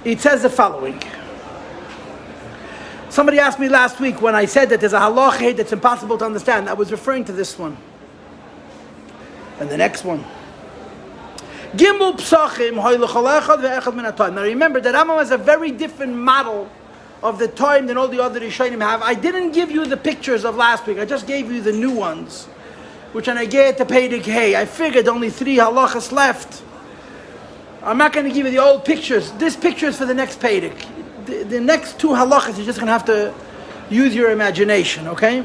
It says the following. Somebody asked me last week when I said that there's a halacha that's impossible to understand. I was referring to this one. And the next one. Gimel psachim hoylech echad ve'echad min ha-toim. Now remember that Rambam has a very different model of the time than all the other Rishonim have. I didn't give you the pictures of last week. I just gave you the new ones, which when I get to Peidik Hey, I figured only 3 halachas left. I'm not going to give you the old pictures. This picture is for the next Peidik. The next 2 halachas, you're just going to have to use your imagination, okay?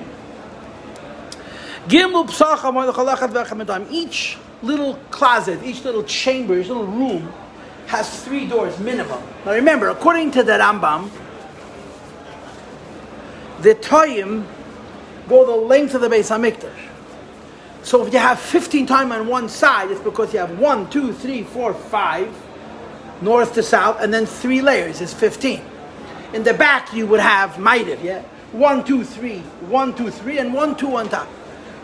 Gimel psachim hoylech echad ve'echad min ha-toim. Each little closet, each little chamber, each little room has 3 doors minimum. Now remember, according to the Rambam, the toyim go the length of the Beis Hamikdash. So if you have 15 toyim on one side, it's because you have 1, 2, 3, 4, 5, north to south, and then 3 layers is 15. In the back you would have maitiv, yeah? 1, 2, 3, 1, 2, 3, and 1, 2 on top.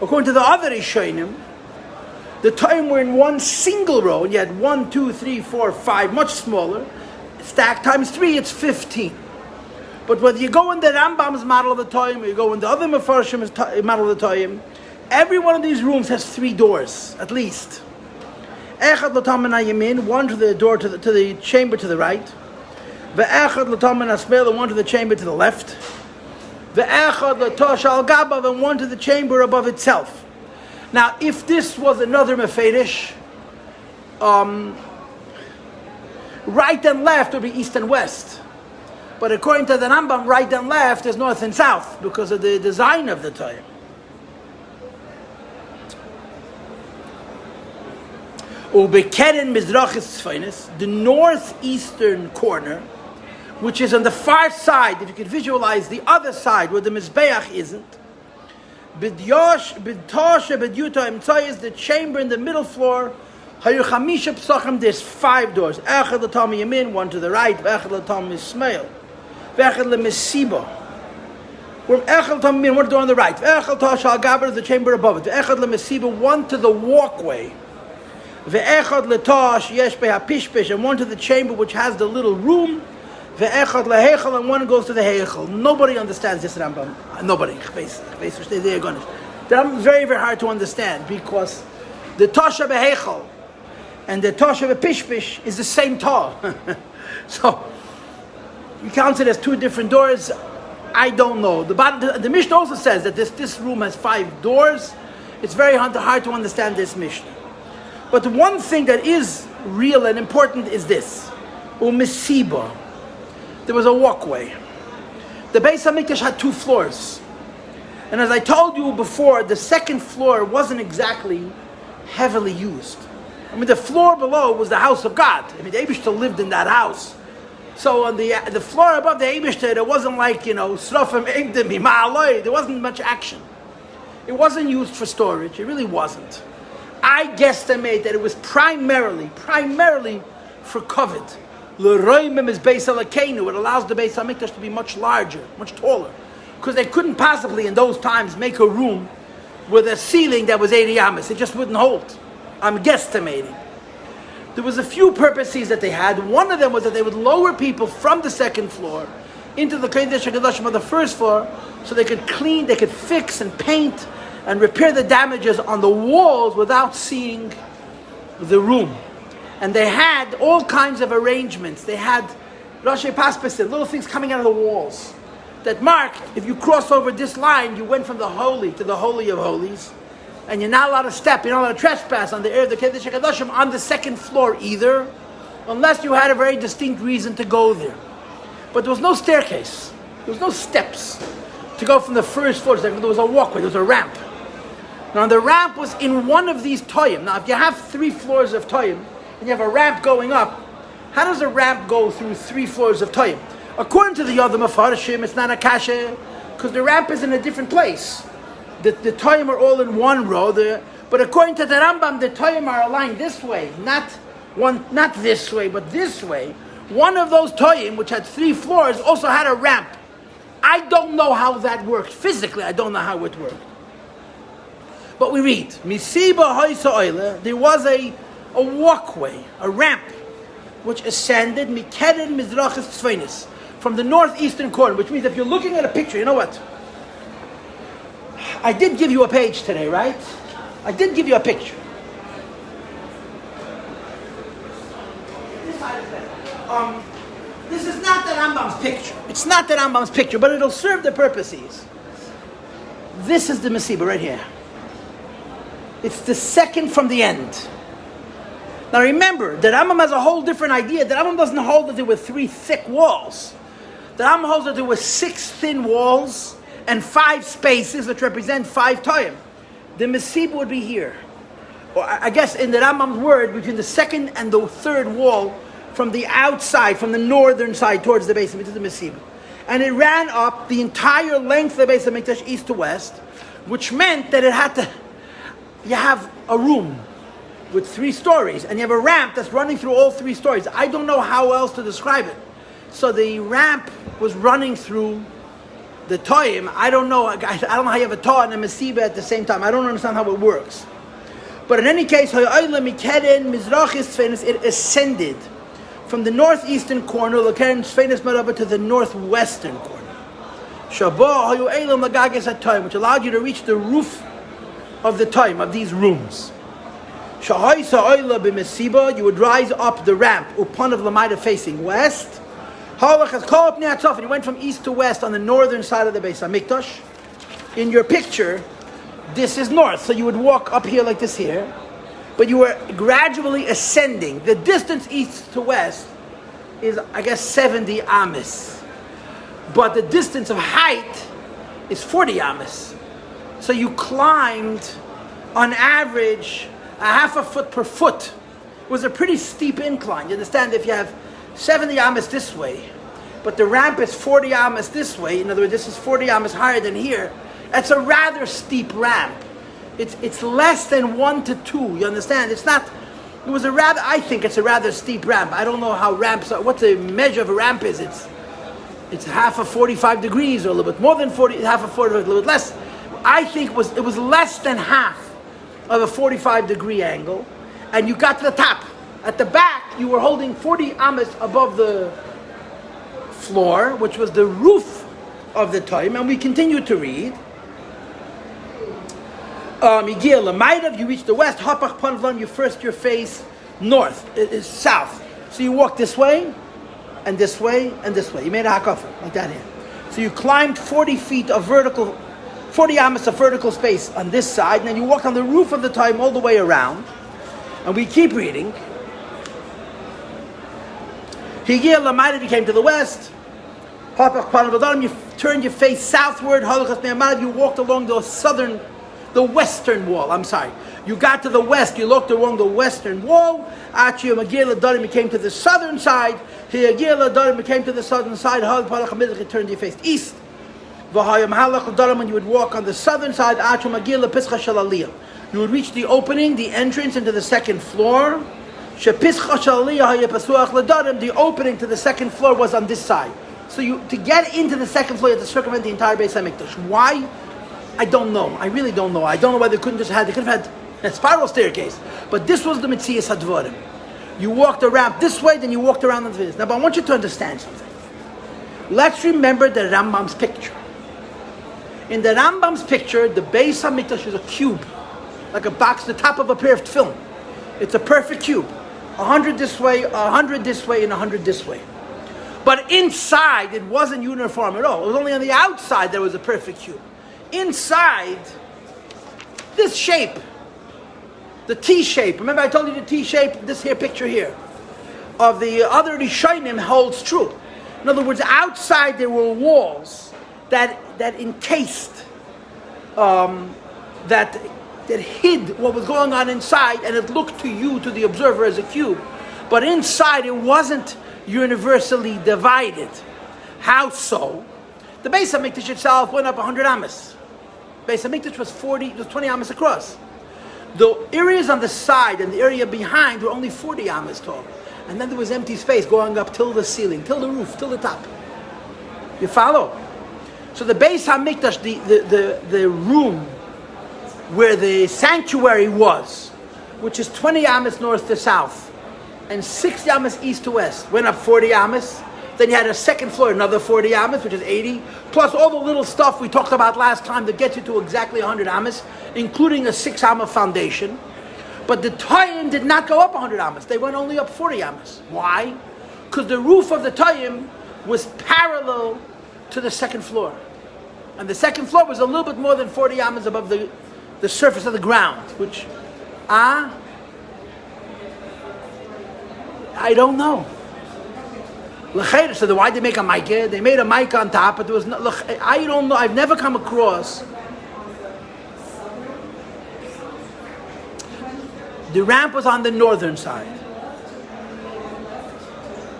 According to the other Rishonim, the toyim were in one single row, and you had 1, 2, 3, 4, 5, much smaller. Stacked times 3, it's 15. But whether you go in the Rambam's model of the Toyim, or you go in the other Mefarshim's model of the Toyim, every one of these rooms has 3 doors, at least. Echad l'tam min ha-yamin, 1 to the door to the chamber to the right. Ve'echad l'tam min ha-smeil, and 1 to the chamber to the left. Ve'echad l'tosh al gabav, and 1 to the chamber above itself. Now, if this was another Mefedish, right and left would be east and west. But according to the Rambam, right and left is north and south because of the design of the Toyim. Ubekeren Mizrachis Tzfeinis, the northeastern corner, which is on the far side, if you can visualize the other side where the Mizbeach isn't, B'dyosh, B'toshe, B'dyuta, Imtzai is the chamber in the middle floor. Hayu Chamisha Psachim, there's 5 doors. Echad l'tam yamin, 1 to the right. Echad l'tam Yismael. Echad l'mesiba. Echad l'tam yamin, 1 door on the right. Echad l'tosh al gaber, the chamber above it. Echad l'mesiba, 1 to the walkway. Ve'echad l'tosh yesh be'hapishpish, and 1 to the chamber which has the little room. Ve'echad l'heichel, and 1 goes to the heichel. Nobody understands this Rambam. Nobody. The Rambam is very, very hard to understand because the Tosha be'heichel and the Tosha be'pishpish is the same Tah. So you count it as 2 different doors. I don't know. The Mishnah also says that this room has 5 doors. It's very hard to understand this Mishnah. But the one thing that is real and important is this. Umesiba. There was a walkway. The Beis Hamikdash had 2 floors. And as I told you before, the second floor wasn't exactly heavily used. I mean, the floor below was the house of God. I mean, the Eibishter lived in that house. So on the floor above the Eibishter, it wasn't like, Srofim Eimdim Hima'aloi. There wasn't much action. It wasn't used for storage. It really wasn't. I guesstimate that it was primarily for kavod. L'roimim is Beis Elokeinu. It allows the Beis Hamikdash to be much larger, much taller. Because they couldn't possibly, in those times, make a room with a ceiling that was 80 amas. It just wouldn't hold. I'm guesstimating. There was a few purposes that they had. One of them was that they would lower people from the second floor into the Kodesh HaKadoshim on the first floor so they could clean, they could fix and paint and repair the damages on the walls without seeing the room. And they had all kinds of arrangements. They had Rashi Paspasin, little things coming out of the walls that marked, if you cross over this line, you went from the holy to the Holy of Holies. And you're not allowed to step, you're not allowed to trespass on the area of the Kodesh HaKadoshim on the second floor either, unless you had a very distinct reason to go there. But there was no staircase. There was no steps to go from the first floor to the second. There was a walkway, there was a ramp. Now the ramp was in one of these toyim. Now if you have 3 floors of toyim, and you have a ramp going up, how does a ramp go through 3 floors of toyim? According to the other Mefarshim, it's not a kasha, because the ramp is in a different place. The toyim are all in one row, but according to the Rambam, the toyim are aligned this way, not this way, but this way. One of those toyim, which had 3 floors, also had a ramp. I don't know how that worked. Physically, I don't know how it worked. But we read, Misiba Hoysa Oile, there was a walkway, a ramp, which ascended Mikeren Mizrachis Tzveinis, from the northeastern corner, which means if you're looking at a picture, you know what? I did give you a page today, right? I did give you a picture. This side is better. This is not the Rambam's picture. It's not the Rambam's picture, but it'll serve the purposes. This is the Mesiba right here. It's the second from the end. Now remember, the Rambam has a whole different idea. The Rambam doesn't hold that there were 3 thick walls. The Rambam holds that there were 6 thin walls and 5 spaces that represent 5 toyim. The Mesiba would be here. Or I guess in the Rambam's word, between the second and the third wall, from the outside, from the northern side towards the Beis Hamikdash, the Mesiba. And it ran up the entire length of the Beis Hamikdash, east to west, which meant that it had to, you have a room with 3 stories, and you have a ramp that's running through all 3 stories. I don't know how else to describe it. So the ramp was running through the toyim. I don't know how you have a toa and a Mesiba at the same time. I don't understand how it works. But in any case, it ascended from the northeastern corner to the northwestern corner, which allowed you to reach the roof of the toyim, of these rooms. You would rise up the ramp, upon of Lamaida facing west. And you went from east to west on the northern side of the Beis Hamikdash. In your picture, this is north, so you would walk up here like this here, but you were gradually ascending. The distance east to west is, I guess, 70 amas, but the distance of height is 40 amas. So you climbed, on average, a half a foot per foot. It was a pretty steep incline. You understand, if you have 70 amas this way, but the ramp is 40 amas this way, in other words, this is 40 amas higher than here, that's a rather steep ramp. It's less than 1 to 2, you understand? I think it's a rather steep ramp. I don't know how ramps are, what the measure of a ramp is. It's half of 45 degrees, or a little bit more than 40, half of 45, a little bit less. I think it was less than half of a 45 degree angle, and you got to the top. At the back, you were holding 40 amas above the floor, which was the roof of the toyim, and we continue to read. You reach the west, you first your face north, it is south. So you walk this way, and this way, and this way. You made a hakafa, like that here. So you climbed 40 feet of vertical, 40 amas of vertical space on this side, and then you walk on the roof of the toyim all the way around. And we keep reading. You came to the west. You turned your face southward. You walked along the western wall. You got to the west. You looked along the western wall. You came to the southern side. You came to the southern side. You turned your face east. When you would walk on the southern side, you would reach the opening, the entrance into the second floor. The opening to the second floor was on this side. So to get into the second floor, you had to circumvent the entire Beis Hamikdash. Why? I don't know. I really don't know. I don't know why they could have had a spiral staircase. But this was the Metzias HaDvarim. You walked the ramp this way, then you walked around on this. Now, but I want you to understand something. Let's remember the Rambam's picture. In the Rambam's picture, the Beis Hamikdash is a cube, like a box, the top of a pair of film. It's a perfect cube. 100 this way, 100 this way, and 100 this way. But inside, it wasn't uniform at all. It was only on the outside there was a perfect cube. Inside, this shape, the T shape. Remember I told you the T shape, this here picture here, of the other Rishonim holds true. In other words, outside there were walls that encased, that hid what was going on inside, and it looked to you, to the observer, as a cube. But inside it wasn't universally divided. How so? The Beis Hamikdash itself went up 100 amas. Beis Hamikdash was 20 amas across. The areas on the side and the area behind were only 40 amas tall. And then there was empty space going up till the ceiling, till the roof, till the top. You follow? So the Beis Hamikdash, the room where the sanctuary was, which is 20 amas north to south, and 6 yamas east to west. Went up 40 yamas. Then you had a second floor, another 40 amas, which is 80, plus all the little stuff we talked about last time that gets you to exactly 100 amas, including a 6 amma foundation. But the Tayyim did not go up 100 amas. They went only up 40 amas. Why? Because the roof of the Tayyim was parallel to the second floor. And the second floor was a little bit more than 40 amas above the surface of the ground, which, I don't know. So why did they make a mica? They made a mica on top, but there was no. I don't know. I've never come across. The ramp was on the northern side.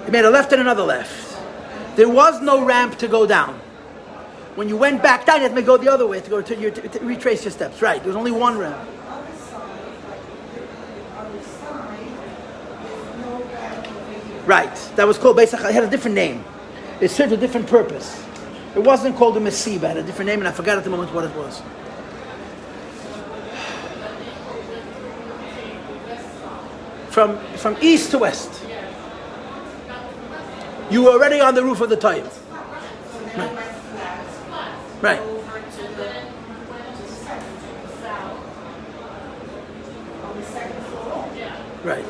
They made a left and another left. There was no ramp to go down. When you went back down, you had to go the other way to retrace your steps. Right? There was only one ramp. Right, that was called Beis Habechirah. It had a different name. It served a different purpose. It wasn't called a Mesiba. It had a different name, and I forgot at the moment what it was. From east to west, you were already on the roof of the Tayyim. Right. Right.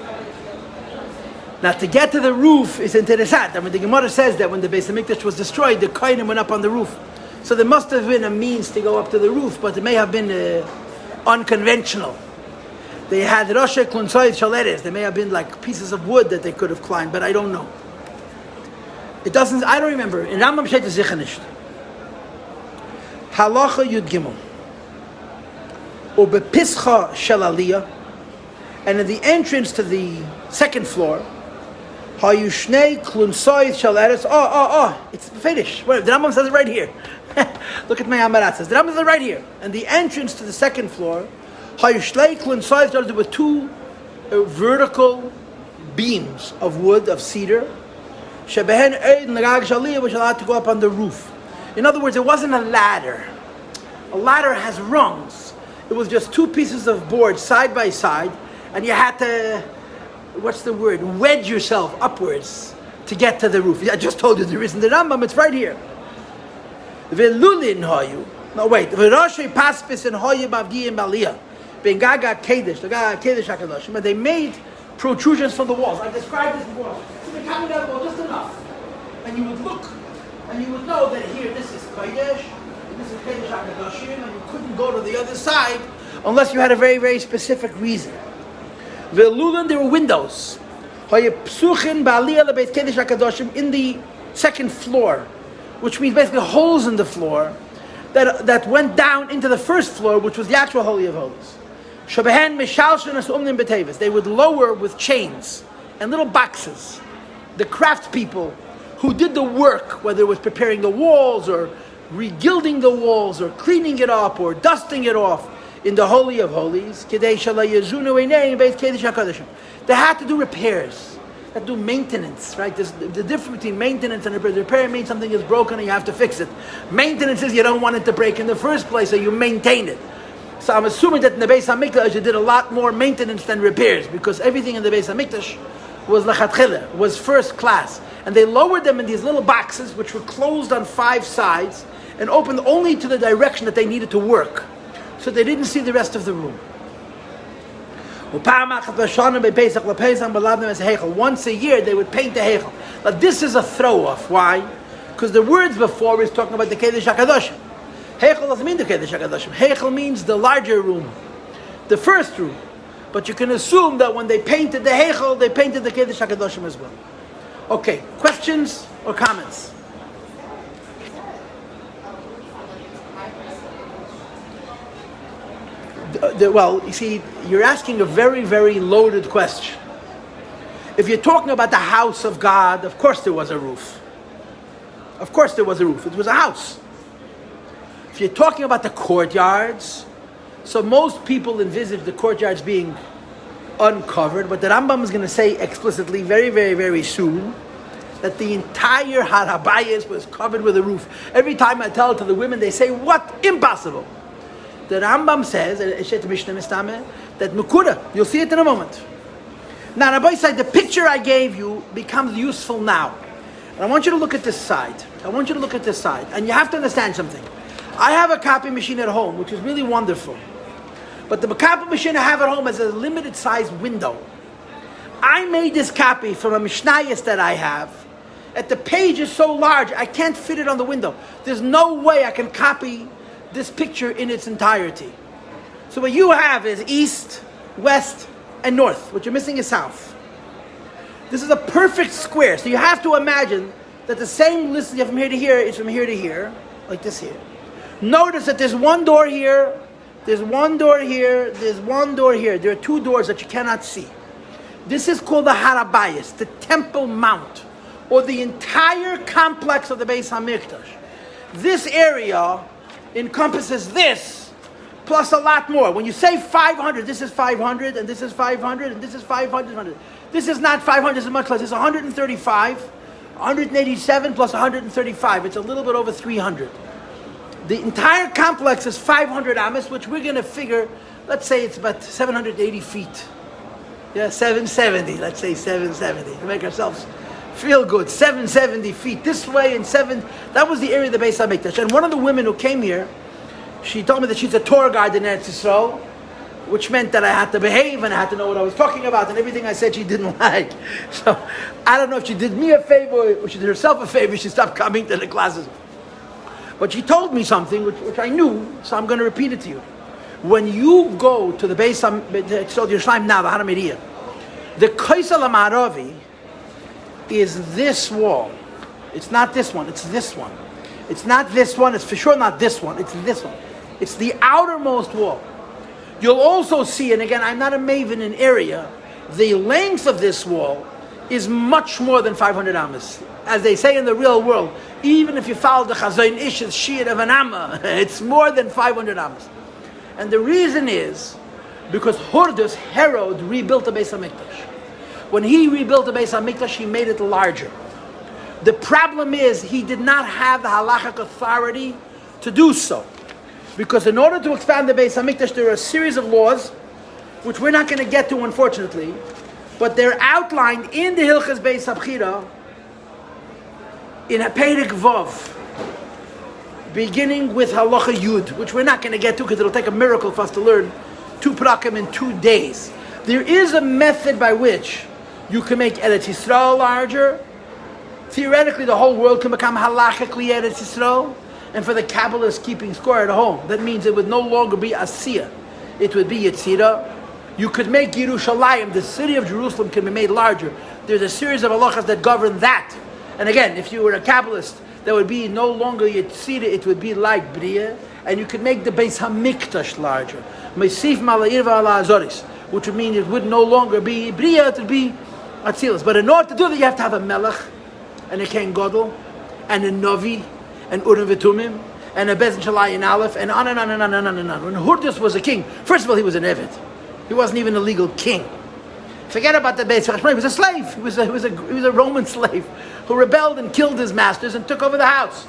Now, to get to the roof is interessant. I mean, the Gemara says that when the Beis Hamikdash was destroyed, the Kohanim went up on the roof. So there must have been a means to go up to the roof, but it may have been unconventional. They had Roshe Klunsoid Shaleres. There may have been like pieces of wood that they could have climbed, but I don't know. It doesn't, I don't remember. In Rambam steht es sicher nicht. Halacha Yud Gimel. Ubepischa Shel Aliyah. And in the entrance to the second floor, Hayushnei Klunsoid Shel Eretz. It's finished. Wait, the Rambam says it right here. Look at my Amarat says. The Rambam says it right here. And the entrance to the second floor, Hayushnei Klunsoid Shel Eretz, with two vertical beams of wood, of cedar, Shebehen Eid Nagag Shaliyah, which allowed to go up on the roof. In other words, it wasn't a ladder. A ladder has rungs. It was just two pieces of board side by side, and you had to, wedge yourself upwards to get to the roof. I just told you there isn't the Rambam, it's right here. Ve'lulin hayu. No, wait. Ve'roshei paspis and hayu bavdiyim baliyah. Bengaga kedesh, Gaga kedesh hakadoshim. And they made protrusions from the walls. I described this before. So they're coming down the wall just enough. And you would look, and you would know that here, this is Kodesh, and this is Kedesh HaKadoshim, and you couldn't go to the other side unless you had a very, very specific reason. Ve'lulan, there were windows. In the second floor, which means basically holes in the floor that went down into the first floor, which was the actual Holy of Holies. They would lower with chains and little boxes the craftspeople who did the work, whether it was preparing the walls or regilding the walls or cleaning it up or dusting it off in the Holy of Holies. They had to do repairs. They had to do maintenance, right? There's the difference between maintenance and repair. Repair means something is broken and you have to fix it. Maintenance is you don't want it to break in the first place, so you maintain it. So I'm assuming that in the Beis Hamikdash you did a lot more maintenance than repairs, because everything in the Beis Hamikdash was lechatchila, was first class. And they lowered them in these little boxes, which were closed on 5 sides and opened only to the direction that they needed to work. So they didn't see the rest of the room. Once a year they would paint the Heichel. Now this is a throw-off. Why? Because the words before is talking about the Kedesh HaKadoshim. Heichel doesn't mean the Kedesh HaKadoshim. Heichel means the larger room, the first room. But you can assume that when they painted the Heichel, they painted the Kedesh HaKadoshim as well. Okay, questions or comments? Well, you see, you're asking a very, very loaded question. If you're talking about the house of God, of course there was a roof. Of course there was a roof. It was a house. If you're talking about the courtyards, so most people envisage the courtyards being uncovered, but the Rambam is going to say explicitly very, very, very soon that the entire Har HaBayis was covered with a roof. Every time I tell it to the women, they say, what? Impossible. The Rambam says, that Mukura, you'll see it in a moment, Now, Rabbi said, the picture I gave you becomes useful now. And I want you to look at this side. And you have to understand something. I have a copy machine at home, which is really wonderful. But the copy machine I have at home has a limited size window. I made this copy from a Mishnayos that I have. And the page is so large, I can't fit it on the window. There's no way I can copy this picture in its entirety. So what you have is east, west, and north. What you're missing is south. This is a perfect square. So you have to imagine that the same list you have from here to here is from here to here, like this here. Notice that there's one door here, there's one door here, there's one door here. There are two doors that you cannot see. This is called the Harabayas, the Temple Mount, or the entire complex of the Beis Hamikdash. This area encompasses this, plus a lot more. When you say 500, this is 500, and this is 500, and this is 500. This is not 500, this is much less. It's 135, 187 plus 135. It's a little bit over 300. The entire complex is 500 amas, which we're going to figure, let's say it's about 780 feet. Yeah, 770, let's say 770, to make ourselves feel good. 770 feet this way and that was the area of the Beis Hamikdash. And one of the women who came here, she told me that she's a tour guide in Eretz Yisrael, which meant that I had to behave and I had to know what I was talking about, and everything I said she didn't like. So I don't know if she did me a favor or she did herself a favor, she stopped coming to the classes. But she told me something which I knew, so I'm going to repeat it to you. When you go to the Beis Yerushalayim now, the Haramiriya, the Kaisel HaMa'aravi is this wall. It's not this one, it's this one. It's not this one, it's for sure not this one, it's this one. It's the outermost wall. You'll also see, and again, I'm not a maven in area, the length of this wall is much more than 500 amas. As they say in the real world, even if you follow the Chazayin Ish's Shir of an amma, it's more than 500 amas. And the reason is because Hordus, Herod, rebuilt the Beis Hamikdash. When he rebuilt the Beis Hamikdash, he made it larger. The problem is he did not have the halachic authority to do so. Because in order to expand the Beis Hamikdash, there are a series of laws, which we're not going to get to, unfortunately, but they're outlined in the Hilchas Beis Habechirah in a Perek Vav, beginning with Halacha Yud, which we're not going to get to because it'll take a miracle for us to learn 2 prakim in 2 days. There is a method by which you can make Eretz Yisrael larger. Theoretically, the whole world can become halachically Eretz Yisrael. And for the Kabbalists keeping score at home, that means it would no longer be Asiyah. It would be Yetzirah. You could make Yerushalayim, the city of Jerusalem, can be made larger. There's a series of halachas that govern that. And again, if you were a Kabbalist, there would be no longer Yetzirah, it would be like Bria. And you could make the Beis Hamikdash larger. Meisif Mala'ir V'ala Azoris, which would mean it would no longer be Bria, it would be Atzilus. But in order to do that, you have to have a Melech, and a Ken Godel, and a Novi, and Urim V'Tumim, and a Bezin Shalayin Aleph, and on and on and on and on and on. When Hordus was a king, first of all, he was an Eved. He wasn't even a legal king. Forget about the Beis Habechirah. He was a slave. He was a Roman slave who rebelled and killed his masters and took over the house.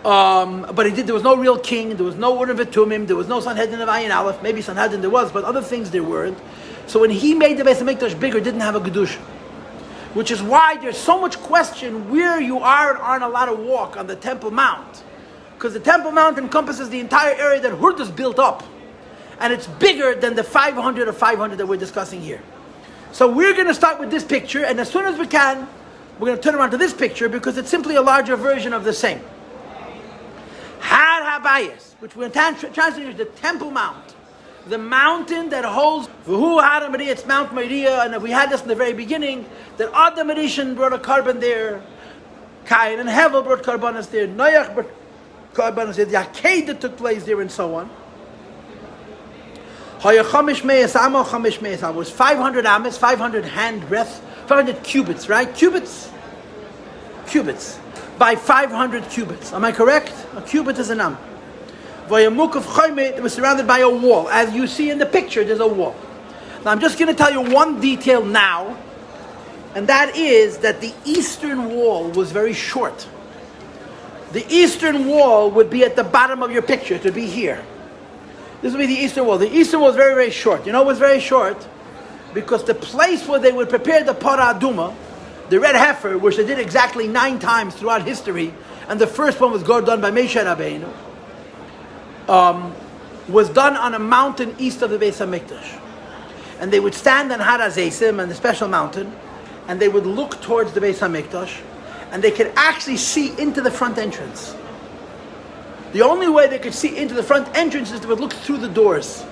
But there was no real king. There was no Urim V'Tumim. There was no Sanhedrin of Ayin Aleph. Maybe Sanhedrin there was, but other things there weren't. So when he made the Beis Hamikdash bigger, it didn't have a Gedusha. Which is why there's so much question where you are and aren't allowed to walk on the Temple Mount. Because the Temple Mount encompasses the entire area that Hordus built up. And it's bigger than the 500 or 500 that we're discussing here. So we're going to start with this picture, and as soon as we can, we're going to turn around to this picture because it's simply a larger version of the same. Har Habayis, which we're translating as the Temple Mount. The mountain that holds V'hu Har Moriah, it's Mount Moriah, and we had this in the very beginning, that Adam Rishon brought a carbon there, Cain and Hevel brought carbonas there, Noach brought carbonas there, the Akedah took place there, and so on. It was 500 amas, 500 hand breadth, 500 cubits, right? Cubits by 500 cubits. Am I correct? A cubit is an am. It was surrounded by a wall. As you see in the picture, there's a wall. Now I'm just going to tell you one detail now, and that is that the eastern wall was very short. The eastern wall would be at the bottom of your picture. It would be here. This would be the eastern wall. The eastern wall is very, very short. You know what's very short? because the place where they would prepare the para aduma, the red heifer, which they did exactly 9 times throughout history, and the first one was done by Moshe Rabbeinu, was done on a mountain east of the Beis Hamikdash. And they would stand on Har HaZeisim, on the special mountain, and they would look towards the Beis Hamikdash, and they could actually see into the front entrance. The only way they could see into the front entrance is they would look through the doors.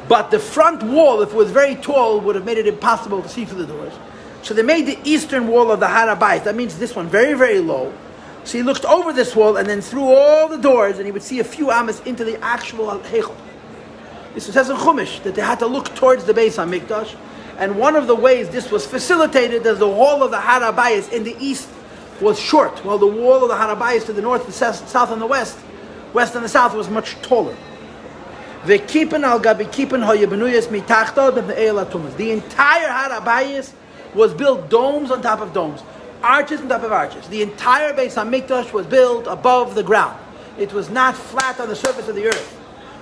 But the front wall, if it was very tall, would have made it impossible to see through the doors. So they made the eastern wall of the Har HaBayis. That means this one, very, very low. So he looked over this wall and then through all the doors, and he would see a few amas into the actual Heichel. This says in Chumash that they had to look towards the Beis HaMikdash, and one of the ways this was facilitated is the wall of the Har HaBayis in the east was short, while the wall of the Har HaBayis to the north, the south, and the west and the south was much taller. The entire Har HaBayis was built domes on top of domes, arches on top of arches. The entire Beis HaMikdash was built above the ground. It was not flat on the surface of the earth,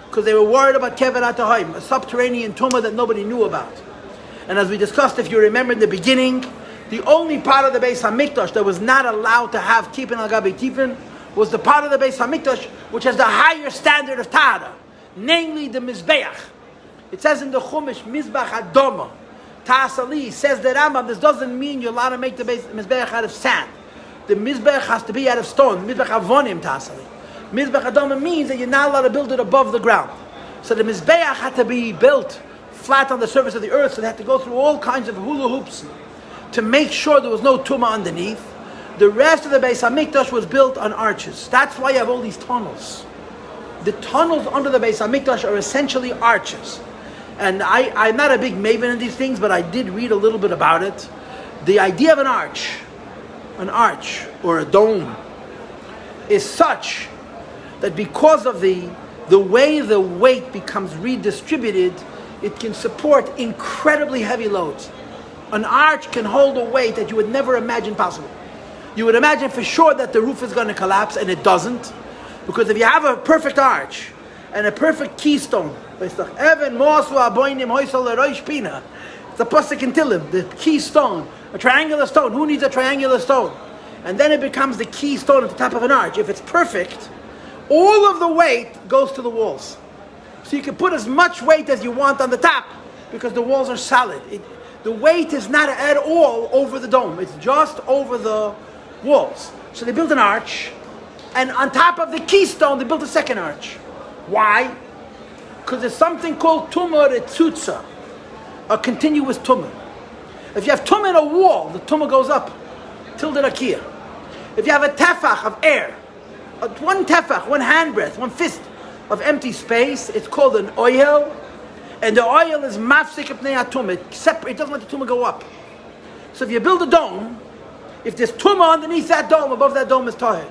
because they were worried about Kever HaTahaim, a subterranean tumah that nobody knew about. And as we discussed, if you remember in the beginning, the only part of the Beis HaMikdash that was not allowed to have kippin al gabi kippin was the part of the Beis HaMikdash which has the higher standard of Tahara, namely the Mizbeach. It says in the Chumash, Mizbach Adoma, Ta'asali, says the Rambam, this doesn't mean you're allowed to make the Mizbeach out of sand. The Mizbeach has to be out of stone, Mizbach Avonim Ta'asali. Mizbach Adoma means that you're not allowed to build it above the ground. So the Mizbeach had to be built flat on the surface of the earth, so they had to go through all kinds of hula hoops to make sure there was no tumah underneath. The rest of the Beis HaMikdash was built on arches. That's why you have all these tunnels. The tunnels under the Beis HaMikdash are essentially arches. And I'm not a big maven in these things, but I did read a little bit about it. The idea of an arch or a dome, is such that because of the way the weight becomes redistributed, it can support incredibly heavy loads. An arch can hold a weight that you would never imagine possible. You would imagine for sure that the roof is going to collapse, and it doesn't. Because if you have a perfect arch and a perfect keystone, it's the pasuk in Tillim, the keystone, a triangular stone. Who needs a triangular stone? And then it becomes the keystone at the top of an arch. If it's perfect, all of the weight goes to the walls. So you can put as much weight as you want on the top because the walls are solid. The weight is not at all over the dome. It's just over the walls. So they built an arch, and on top of the keystone, they built a second arch. Why? Because there's something called tumah retzutza, a continuous tumah. If you have tumah in a wall, the tumah goes up till the rakia. If you have a tefach of air, one tefach, one handbreadth, one fist of empty space, it's called an oil, and the oil is mafsik pnei hatumah. It doesn't let the tumah go up. So if you build a dome, if there's tumah underneath that dome, above that dome is tahir.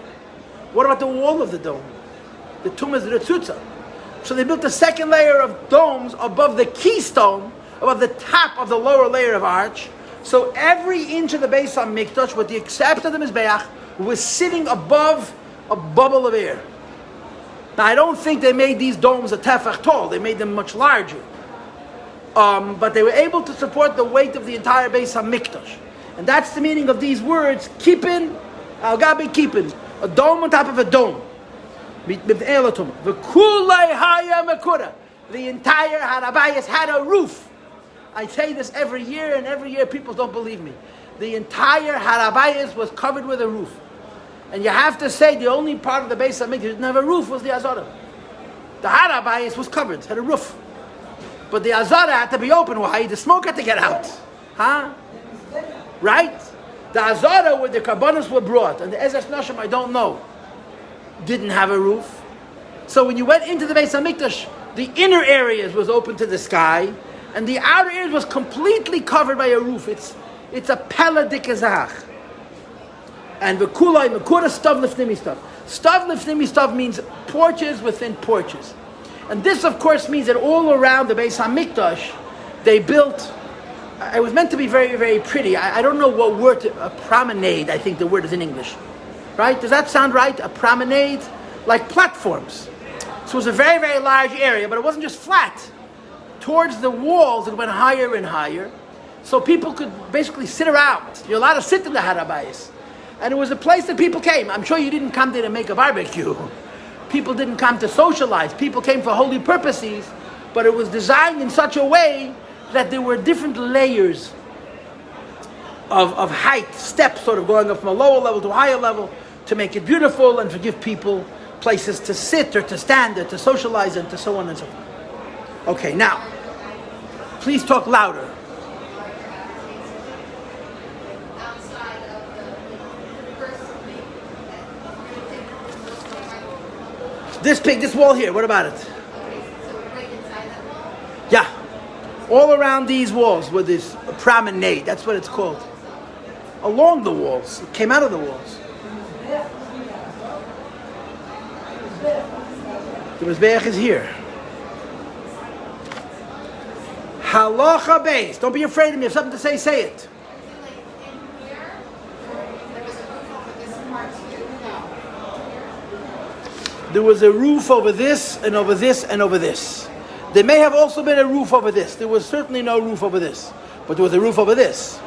What about the wall of the dome? The tumah is retzutza. So they built a second layer of domes above the keystone, above the top of the lower layer of arch. So every inch of the Beis HaMikdash, with the exception of the Mizbeach, was sitting above a bubble of air. Now I don't think they made these domes a tefach tall. They made them much larger. But they were able to support the weight of the entire Beis HaMikdash. And that's the meaning of these words, kippin, al gabi kippin, a dome on top of a dome. The entire Har HaBayis had a roof. I say this every year, and every year people don't believe me. The entire Har HaBayis was covered with a roof. And you have to say the only part of the Beis HaMikdash that didn't have a roof was the Azara. The Har HaBayis was covered, had a roof. But the Azara had to be open. Why? The smoke had to get out. Huh? Right? The Azara where the Karbanos were brought, and the Ezras Nashim, I don't know, didn't have a roof. So when you went into the Beis HaMikdash, the inner areas was open to the sky, and the outer areas was completely covered by a roof. It's a pella dikazach. And v'kulai mekura stav lifnimi stav. Stav lifnimi stav means porches within porches. And this, of course, means that all around the Beis HaMikdash, they built. It was meant to be very, very pretty. I don't know what word. A promenade, I think the word is in English. Right? Does that sound right? A promenade? Like platforms. So it was a very, very large area, but it wasn't just flat. towards the walls, it went higher and higher. So people could basically sit around. You're allowed to sit in the Harabayis. And it was a place that people came. I'm sure you didn't come there to make a barbecue. People didn't come to socialize. People came for holy purposes. But it was designed in such a way that there were different layers of height, steps sort of going up from a lower level to a higher level to make it beautiful and to give people places to sit or to stand or to socialize and to so on and so forth. Okay, now, please talk louder. This wall here, what about it? Yeah. All around these walls were this promenade, that's what it's called. Along the walls, it came out of the walls. The Mizbeach is here. Halacha Beis. Don't be afraid of me. If you have something to say, say it. There was a roof over this and over this and over this. There may have also been a roof over this. There was certainly no roof over this. But there was a roof over this.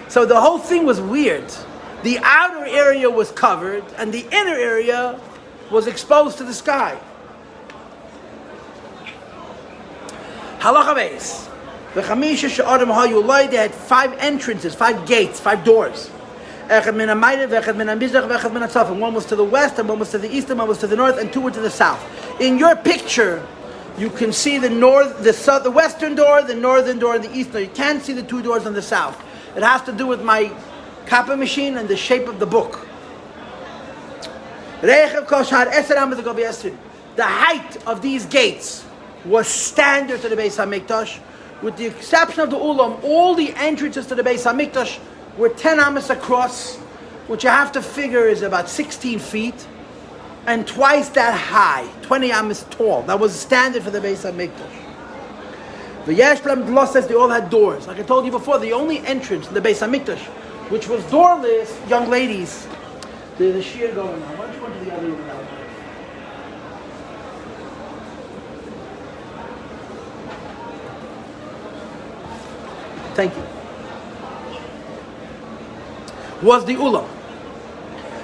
So the whole thing was weird. The outer area was covered and the inner area was exposed to the sky. Halacha Beis. They had 5 entrances, 5 gates, 5 doors. One was to the west, and one was to the east, and one was to the north, and 2 were to the south. In your picture, you can see the western door, the northern door, and the eastern door. You can't see the 2 doors on the south. It has to do with my copy machine and the shape of the book. The height of these gates was standard to the Beis HaMikdash. With the exception of the Ulam, all the entrances to the Beis HaMikdash were 10 amas across, which you have to figure is about 16 feet, and twice that high, 20 amas tall. That was standard for the Beis HaMikdash. The Yeshblem Dlos says they all had doors. Like I told you before, the only entrance to the Beis HaMikdash, which was doorless, young ladies, the shear going on. Why don't you go to the other room now? Thank you. Was the Ulam.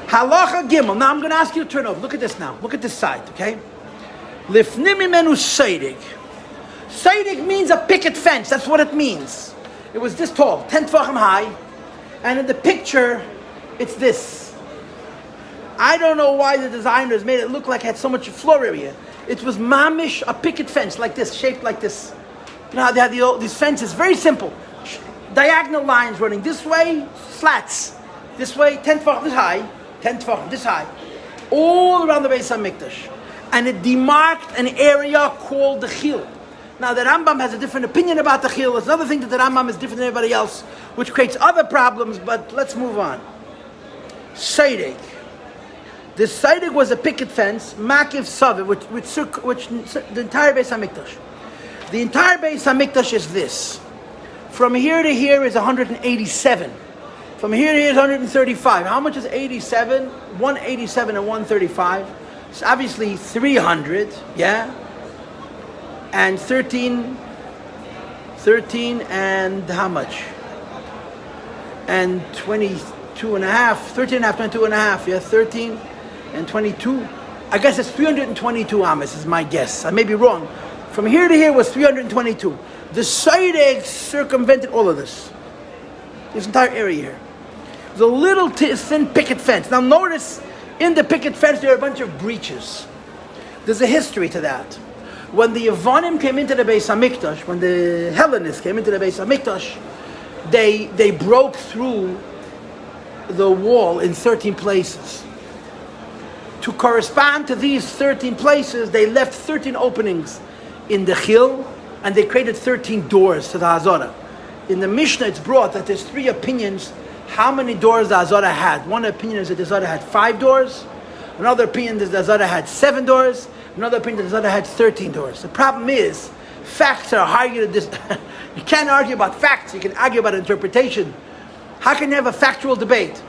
Halacha Gimel. Now I'm going to ask you to turn over. Look at this now. Look at this side, okay? Lifnim imenu seidig. Seidig means a picket fence. That's what it means. It was this tall, 10 tefachim high. And in the picture, it's this. I don't know why the designers made it look like it had so much floor area. It was mamish, a picket fence like this, shaped like this. You know how they had these fences, very simple. Diagonal lines running this way, slats. This way, 10 tefachim this high, 10 tefachim this high. All around the Beis HaMikdash. And it demarked an area called the Chil. Now the Rambam has a different opinion about the Chil. It's another thing that the Rambam is different than everybody else, which creates other problems, but let's move on. Seidig. The Seidig was a picket fence, Makiv Saveh, which the entire Beis HaMikdash. The entire Beis HaMikdash is this. From here to here is 187. From here to here is 135. How much is 87? 187 and 135. It's obviously 300, yeah? And 13 and how much? And 22 and a half, 13 and a half, 22 and a half, yeah? 13 and 22. I guess it's 322 amas is my guess. I may be wrong. From here to here was 322. The Seidig circumvented all of this entire area here. There's a little thin picket fence. Now notice, in the picket fence there are a bunch of breaches. There's a history to that. When the Yevonim came into the Beis HaMikdash, when the Hellenists came into the Beis HaMikdash, they broke through the wall in 13 places. To correspond to these 13 places, they left 13 openings in the Chil, and they created 13 doors to the Hazorah. In the Mishnah, it's brought that there's 3 opinions how many doors the Hazorah had. One opinion is that the Hazorah had 5 doors. Another opinion is that the Hazorah had 7 doors. Another opinion is that the Hazorah had 13 doors. The problem is, facts are harder to you can't argue about facts, you can argue about interpretation. How can you have a factual debate?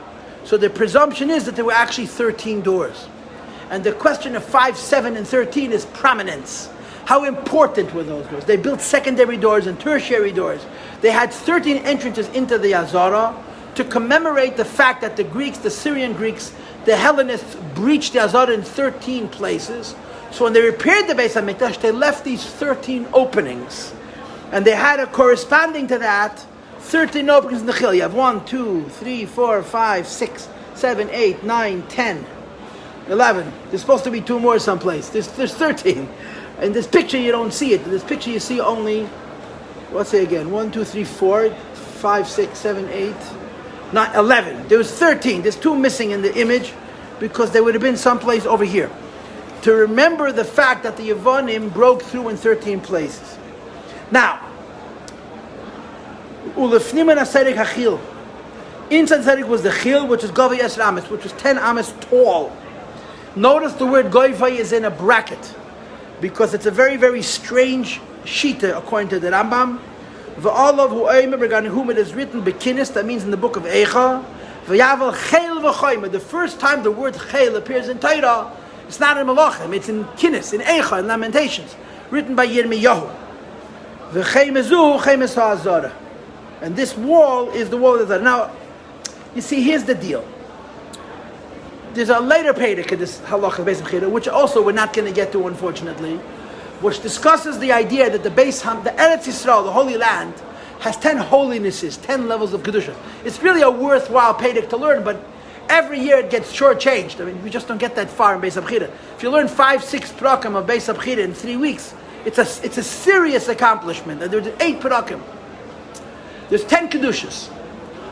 So the presumption is that there were actually 13 doors. And the question of 5, 7, and 13 is prominence. How important were those doors? They built secondary doors and tertiary doors. They had 13 entrances into the Azara to commemorate the fact that the Greeks, the Syrian Greeks, the Hellenists breached the Azara in 13 places. So when they repaired the Beis HaMikdash, they left these 13 openings. And they had a corresponding to that 13 openings in the Chil. You have 1, 2, 3, 4, 5, 6, 7, 8, 9, 10, 11. There's supposed to be 2 more someplace. There's 13. In this picture you don't see it. In this picture you see only, let's say again, 1, 2, 3, 4, 5, 6, 7, 8, 9, 11. There was 13. There's 2 missing in the image because they would have been someplace over here. To remember the fact that the Yevonim broke through in 13 places. Now, Ulefnim and Aserik HaChil. Inside Aserik was the Chil, which is Govay Esr Ames, which was 10 Ames tall. Notice the word Goivay is in a bracket, because it's a very, very strange shita according to the Rambam. V'alav hu'ayim regarding whom it is written bekinis, that means in the book of Eicha. V'yavel chayil v'chayim. The first time the word chayil appears in Torah, it's not in Malachim, it's in Kinnis, in Eicha, in Lamentations, written by Yirmiyahu. V'chaymezu chaymes ha'azara. And this wall is the wall of the Azara. Now, you see, here's the deal. There's a later Perek in this halacha Beis Habechirah, which also we're not going to get to, unfortunately, which discusses the idea that the Eretz Yisrael, the Holy Land, has 10 holinesses, 10 levels of kedusha. It's really a worthwhile Perek to learn, but every year it gets shortchanged. I mean, we just don't get that far in Beis Habechirah. If you learn 5-6 prakim of Beis Habechirah in 3 weeks, it's a serious accomplishment. And there's 8 prakim. There's 10 kedushas.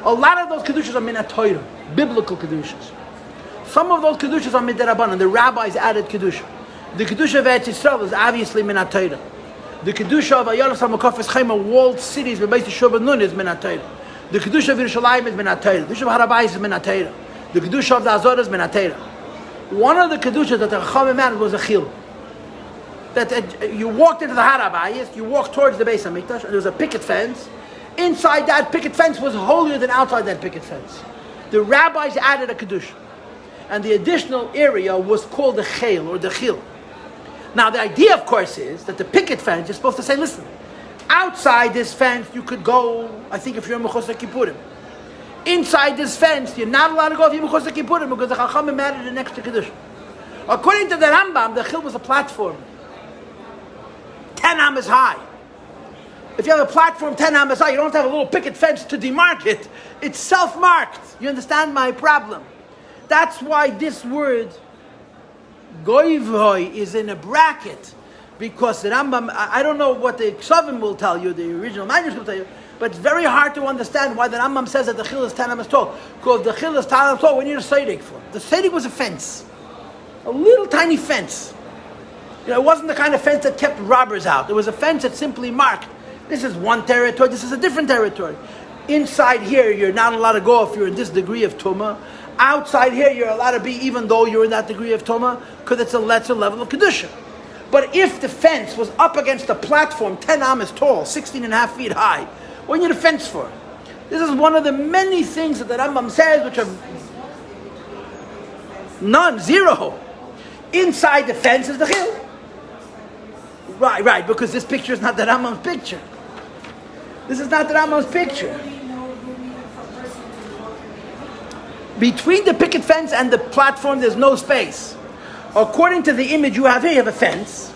A lot of those kedushas are minat Torah, biblical kedushas. Some of those kedushas are midirabanan. The rabbis added kedusha. The kedusha of Eretz Yisrael is obviously minat Torah. The kedusha of Ayalos HaMakofes Chema, walled cities with Beis Yeshua Nun, is minat Torah. The kedusha of Yerushalayim is minat Torah. The kedusha of Harabayis is minat Torah. The kedusha of the Azor is minat Torah. One of the kedushas that the Chachamim added was a chil. That you walked into the Harabayis, you walked towards the Beis HaMikdash, and there was a picket fence. Inside that picket fence was holier than outside that picket fence. The rabbis added a kedusha. And the additional area was called the chayil, or the chil. Now the idea, of course, is that the picket fence is supposed to say, listen, outside this fence you could go, I think if you're Mechos HaKippurim. Inside this fence, you're not allowed to go if you're Mechos HaKippurim, because the Chachamim added an extra kedusha. According to the Rambam, the chil was a platform 10 amas high. If you have a platform 10 amas high, you don't have to have a little picket fence to demark it. It's self-marked. You understand my problem? That's why this word goivhoi is in a bracket, because the Rambam, I don't know what the Ksavim will tell you, the original manuscript will tell you, but it's very hard to understand why the Rambam says that the chil is 10 amas tall. Because the chil is 10 amas tall, we need a seidik for. The seidik was a fence, a little tiny fence. You know, it wasn't the kind of fence that kept robbers out. It was a fence that simply marked, this is one territory, this is a different territory. Inside here, you're not allowed to go if you're in this degree of tumah. Outside here, you're allowed to be even though you're in that degree of tumah, because it's a lesser level of kedusha. But if the fence was up against a platform 10 amas tall, 16 and a half feet high, what do you need a fence for? This is one of the many things that the Rambam says which are none, zero. Inside the fence is the chil. Right, because this picture is not the Rambam's picture. This is not the Rambam's picture. Between the picket fence and the platform, there's no space. According to the image you have here, you have a fence.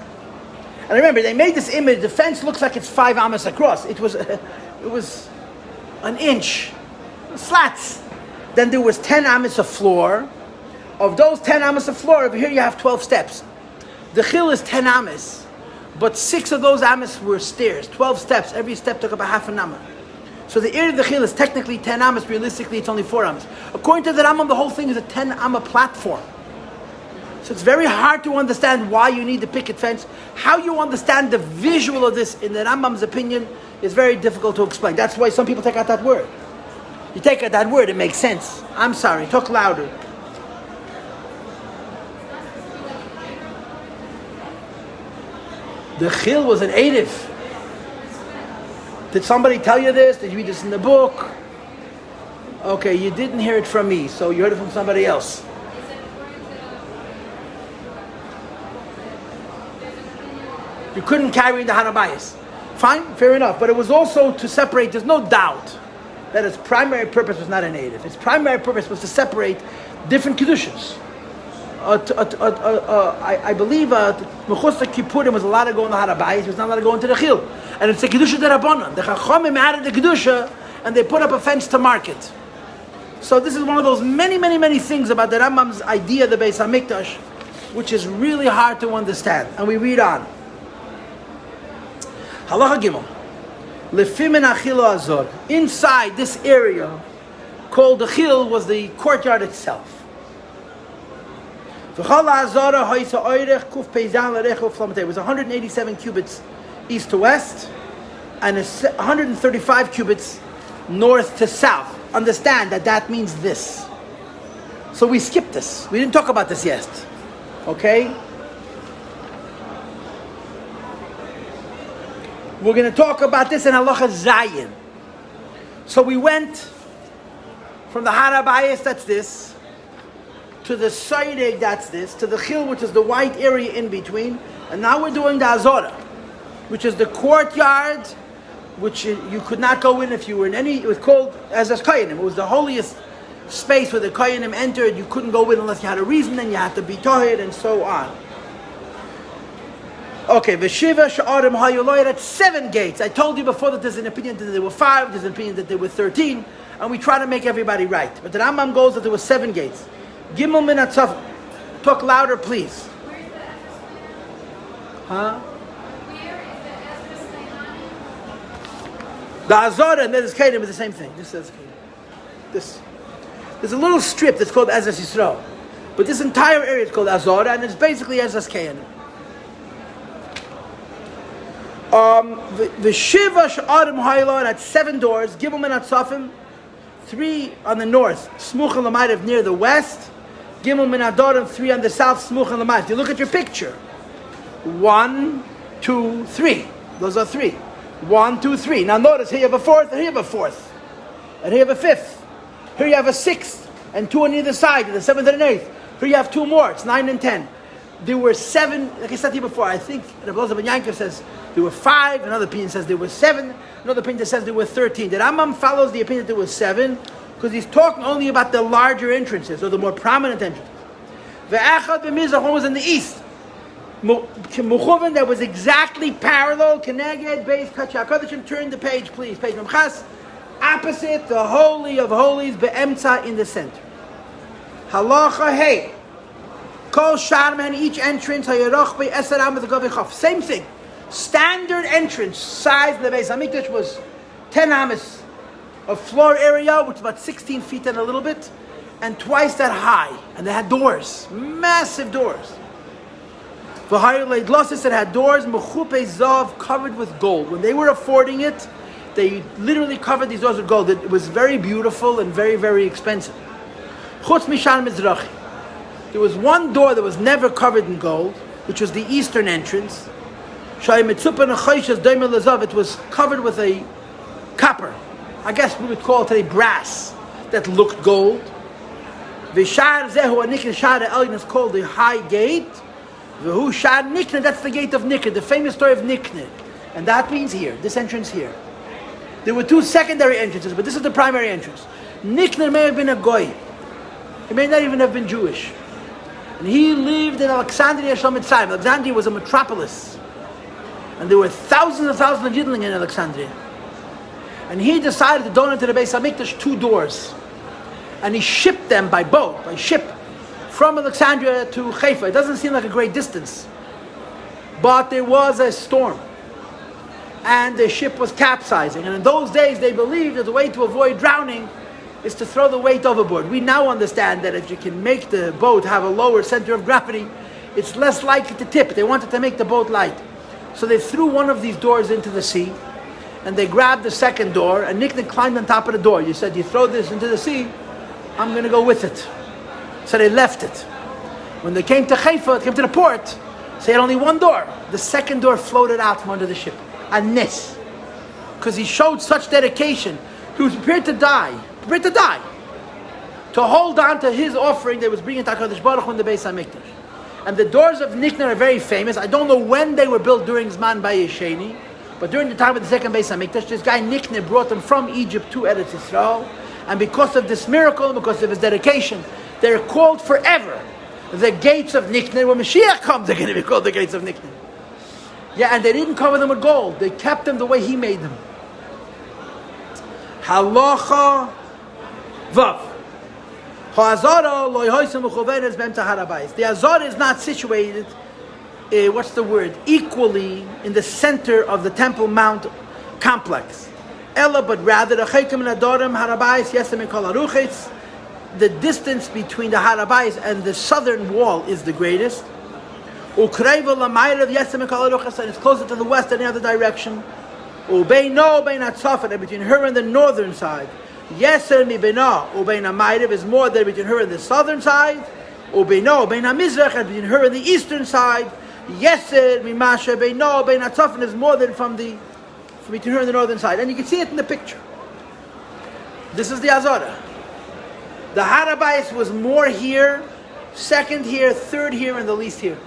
And remember, they made this image, the fence looks like it's 5 amas across. It was an inch, slats. Then there was 10 amas of floor. Of those 10 amas of floor, over here you have 12 steps. The chil is 10 amas. But 6 of those amas were stairs, 12 steps. Every step took up a half an amma. So the area of the chil is technically 10 amas. Realistically, it's only 4 amas. According to the Rambam, the whole thing is a 10 amma platform. So it's very hard to understand why you need the picket fence. How you understand the visual of this, in the Rambam's opinion, is very difficult to explain. That's why some people take out that word. You take out that word, it makes sense. I'm sorry, talk louder. The chil was an Eidif. Did somebody tell you this? Did you read this in the book? Okay, you didn't hear it from me, so you heard it from somebody else. You couldn't carry the Harabayas. Fine, fair enough. But it was also to separate. There's no doubt that its primary purpose was not a native. Its primary purpose was to separate different Kedushas. I believe Mechusta Kippurim was allowed to go in the Harabayas. He was not allowed to go into the Chil. And it's the Kedusha Derabanan. The Chachamim added the Kedusha and they put up a fence to mark it. So this is one of those many things about the Rambam's idea of the Beis HaMikdash, which is really hard to understand. And we read on. Halacha Gimel. Lefimin Achilo Azor. Inside this area called the Chil was the courtyard itself. It was 187 cubits east to west and 135 cubits north to south. Understand that means this. So we skipped this. We didn't talk about this yet. Okay? We're going to talk about this in Halacha Zayin. So we went from the Harabayas, that's this, to the Saireg, that's this, to the Chil, which is the white area in between, and now we're doing the Azora, which is the courtyard, which you could not go in if you were in any. It was called Ezras Koyanim. It was the holiest space where the Koyanim entered. You couldn't go in unless you had a reason, and you had to be Tahir, and so on. Okay, Veshiva Sha'arim Hayuloy, that's 7 gates. I told you before that there's an opinion that there were 5, there's an opinion that there were 13, and we try to make everybody right. But the Rambam goes that there were 7 gates. Gimel min Atzaf. Talk louder, please. Huh? The Azara and Ezras Koyanim is the same thing. This is this. There's a little strip that's called Ezras Yisrael, but this entire area is called Azara, and it's basically Ezras Koyanim. The Shiva Sha'arim Hayla, that's 7 doors. Gimel min Atzafim, 3 on the north, Smuch and Lamaydav near the west. Gimel min Adorim, 3 on the south, Smuch and Lamaydav. If you look at your picture, 1, 2, 3. Those are 3. 1, 2, 3. Now notice here you have a 4th, and here you have a 4th, and here you have a 5th. Here you have a 6th, and 2 on either side, the 7th and 8th. Here you have 2 more. It's 9 and 10. There were 7. Like I said to you before, I think Rabbi Ben Yankov says there were 5. Another opinion says there were 7. Another opinion says there were 13. The Rambam follows the opinion that there were 7 because he's talking only about the larger entrances or the more prominent entrances. The Echad b'Mizrach, one was in the east. Muchoven, that was exactly parallel. Keneged Beis Kachakadashim. Turn the page, please. Page Memchas. Opposite the Holy of Holies, be'emtza, in the center. Halacha Hey. Kol Sharman, each entrance, Hayarach be Esaram with the Gavichaf. Same thing. Standard entrance size of the Beis HaMikdash was 10 amas of floor area, which is about 16 feet and a little bit, and twice that high. And they had doors, massive doors. For Hayarlaid Losses, it had doors, Mechupe Zav, covered with gold. When they were affording it, they literally covered these doors with gold. It was very beautiful and very expensive. Chutz Mishan Mizrachi. There was one door that was never covered in gold, which was the eastern entrance. It was covered with a copper. I guess we would call it today brass that looked gold. V'shar zehu anikne shar elyon is called the high gate. V'hu shar nikne, that's the gate of Nikne, the famous story of Nikne. And that means here, this entrance here. There were 2 secondary entrances, but this is the primary entrance. Nikne may have been a goy. He may not even have been Jewish. And he lived in Alexandria Shel Mitzrayim. Alexandria was a metropolis. And there were thousands and thousands of Yidling in Alexandria. And he decided to donate to the Beis HaMikdash 2 doors. And he shipped them by boat, by ship, from Alexandria to Haifa. It doesn't seem like a great distance. But there was a storm. And the ship was capsizing. And in those days they believed that the way to avoid drowning is to throw the weight overboard. We now understand that if you can make the boat have a lower center of gravity, it's less likely to tip. They wanted to make the boat light. So they threw one of these doors into the sea, and they grabbed the second door, and Nikne climbed on top of the door. You said, you throw this into the sea, I'm going to go with it. So they left it. When they came to Haifa, came to the port, so they had only one door. The second door floated out from under the ship. And this, because he showed such dedication, he was prepared to die, to hold on to his offering that was bringing to HaKadosh Baruch Hu in the Beis HaMikdash. And the doors of Nikna are very famous. I don't know when they were built during Zman Bayesheni, but during the time of the second Beis Hamikdash, this guy Nikna brought them from Egypt to Eretz Yisrael. And because of this miracle, because of his dedication, they're called forever the gates of Nikna. When Mashiach comes, they're going to be called the gates of Nikna. Yeah, and they didn't cover them with gold. They kept them the way he made them. Halacha Vav. The Azara is not situated, equally in the center of the Temple Mount complex. Ella, but rather, the distance between the Harabais and the southern wall is the greatest. And it's closer to the west than the other direction. And between her and the northern side. Yeser mi bena ubeina ma'ariv is more than between her and the southern side. Ubeina ubeina mizrach and between her and the eastern side. Yeser mi masha beina ubeina tzafon is more than from between her and the northern side. And you can see it in the picture. This is the Azara. The Harabais was more here, second here, third here, and the least here.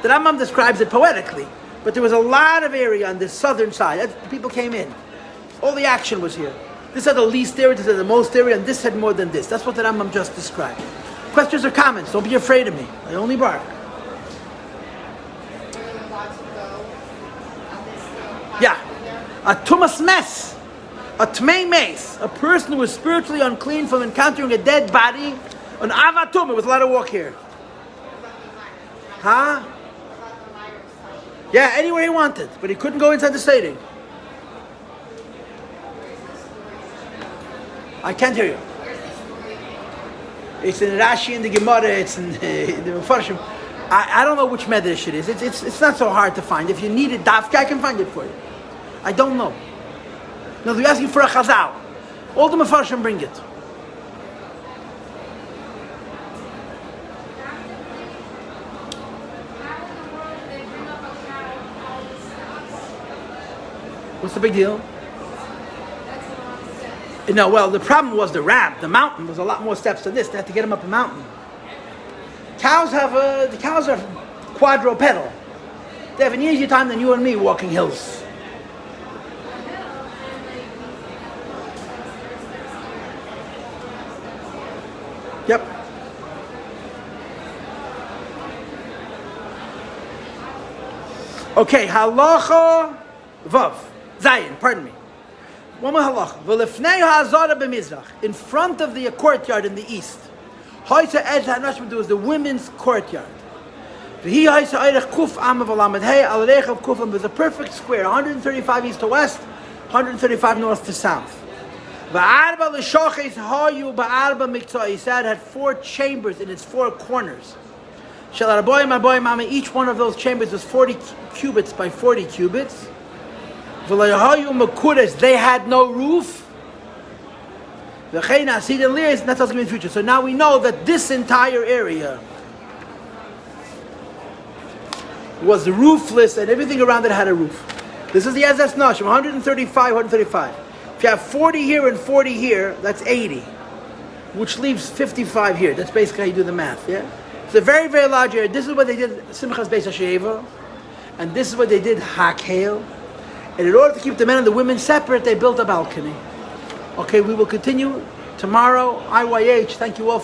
The Rambam describes it poetically, but there was a lot of area on the southern side. People came in. All the action was here. This had the least area, this had the most area, and this had more than this. That's what the Rambam just described. Questions or comments? Don't be afraid of me. I only bark. Yeah. A tumas mess. A tmei mes. A person who was spiritually unclean from encountering a dead body. An avatum. It was a lot of walk here. Huh? Yeah, anywhere he wanted. But he couldn't go inside the stadium. I can't hear you. It's in Rashi and the Gemara. It's in the Mefarshim. I don't know which medrash it is. It's not so hard to find. If you need it, dafka, I can find it for you. I don't know. No, you're asking for a chazal. All the Mefarshim bring it. What's the big deal? No, well, the problem was the ramp. The mountain was a lot more steps than this. They had to get them up a mountain. The cows are quadrupedal. They have an easier time than you and me walking hills. Yep. Okay, halacha vav. Zayin, pardon me. One more halacha. V'lefnei ha'azara b'mizrach. In front of the courtyard in the east. Ha'isa ed ha'nashim was the women's courtyard. V'hi ha'isa eirech kuf am v'lamed hey al rechav kufam was a perfect square, 135 east to west, 135 north to south. V'arba l'shoches ha'yu ba'arba miktzah. He said it had 4 chambers in its 4 corners. Shel araboyim aboyim mama. Each one of those chambers was 40 cubits by 40 cubits. They had no roof. That's what's going to be in the future. So now we know that this entire area was roofless and everything around it had a roof. This is the Ezes Nashim, 135. If you have 40 here and 40 here, that's 80, which leaves 55 here. That's basically how you do the math. Yeah, it's a very, very large area. This is what they did Simchas Beis Hasheva, and this is what they did Hakel. And in order to keep the men and the women separate, they built a balcony. Okay, we will continue tomorrow. IYH, thank you all for